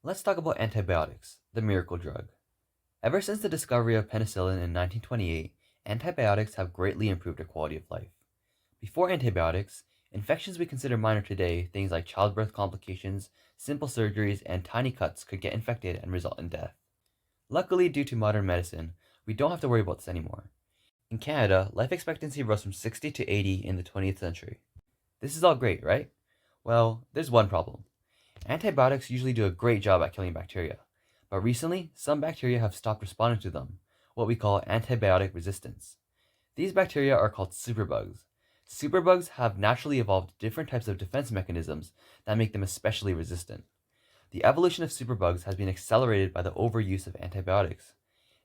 Let's talk about antibiotics, the miracle drug. Ever since the discovery of penicillin in 1928, antibiotics have greatly improved our quality of life. Before antibiotics, infections we consider minor today, things like childbirth complications, simple surgeries, and tiny cuts could get infected and result in death. Luckily, due to modern medicine, we don't have to worry about this anymore. In Canada, life expectancy rose from 60 to 80 in the 20th century. This is all great, right? Well, there's one problem. Antibiotics usually do a great job at killing bacteria, but recently, some bacteria have stopped responding to them, what we call antibiotic resistance. These bacteria are called superbugs. Superbugs have naturally evolved different types of defense mechanisms that make them especially resistant. The evolution of superbugs has been accelerated by the overuse of antibiotics.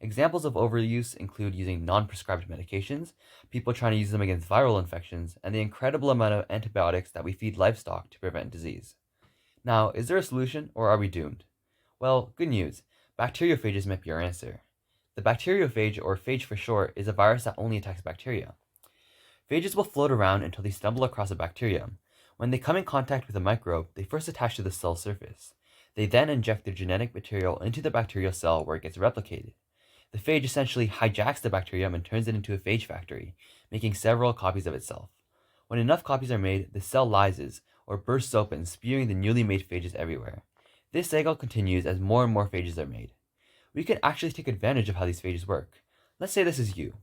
Examples of overuse include using non prescribed medications, people trying to use them against viral infections, and the incredible amount of antibiotics that we feed livestock to prevent disease. Now, is there a solution or are we doomed? Well, good news. Bacteriophages might be our answer. The bacteriophage, or phage for short, is a virus that only attacks bacteria. Phages will float around until they stumble across a bacterium. When they come in contact with a microbe, they first attach to the cell surface. They then inject their genetic material into the bacterial cell where it gets replicated. The phage essentially hijacks the bacterium and turns it into a phage factory, making several copies of itself. When enough copies are made, the cell lyses, or bursts open, spewing the newly made phages everywhere. This cycle continues as more and more phages are made. We can actually take advantage of how these phages work. Let's say this is you.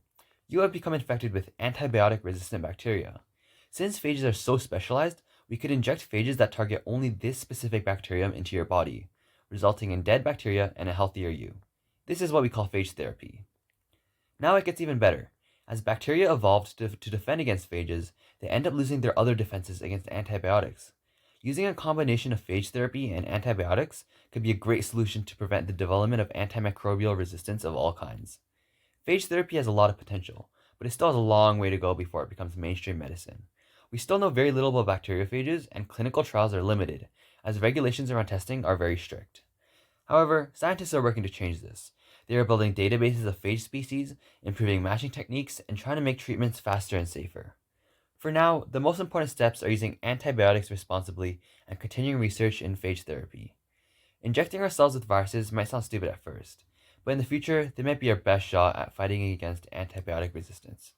You have become infected with antibiotic-resistant bacteria. Since phages are so specialized, we could inject phages that target only this specific bacterium into your body, resulting in dead bacteria and a healthier you. This is what we call phage therapy. Now it gets even better. As bacteria evolved to defend against phages, they end up losing their other defenses against antibiotics. Using a combination of phage therapy and antibiotics could be a great solution to prevent the development of antimicrobial resistance of all kinds. Phage therapy has a lot of potential, but it still has a long way to go before it becomes mainstream medicine. We still know very little about bacteriophages, and clinical trials are limited, as regulations around testing are very strict. However, scientists are working to change this. They are building databases of phage species, improving matching techniques, and trying to make treatments faster and safer. For now, the most important steps are using antibiotics responsibly and continuing research in phage therapy. Injecting ourselves with viruses might sound stupid at first, but in the future, they might be our best shot at fighting against antibiotic resistance.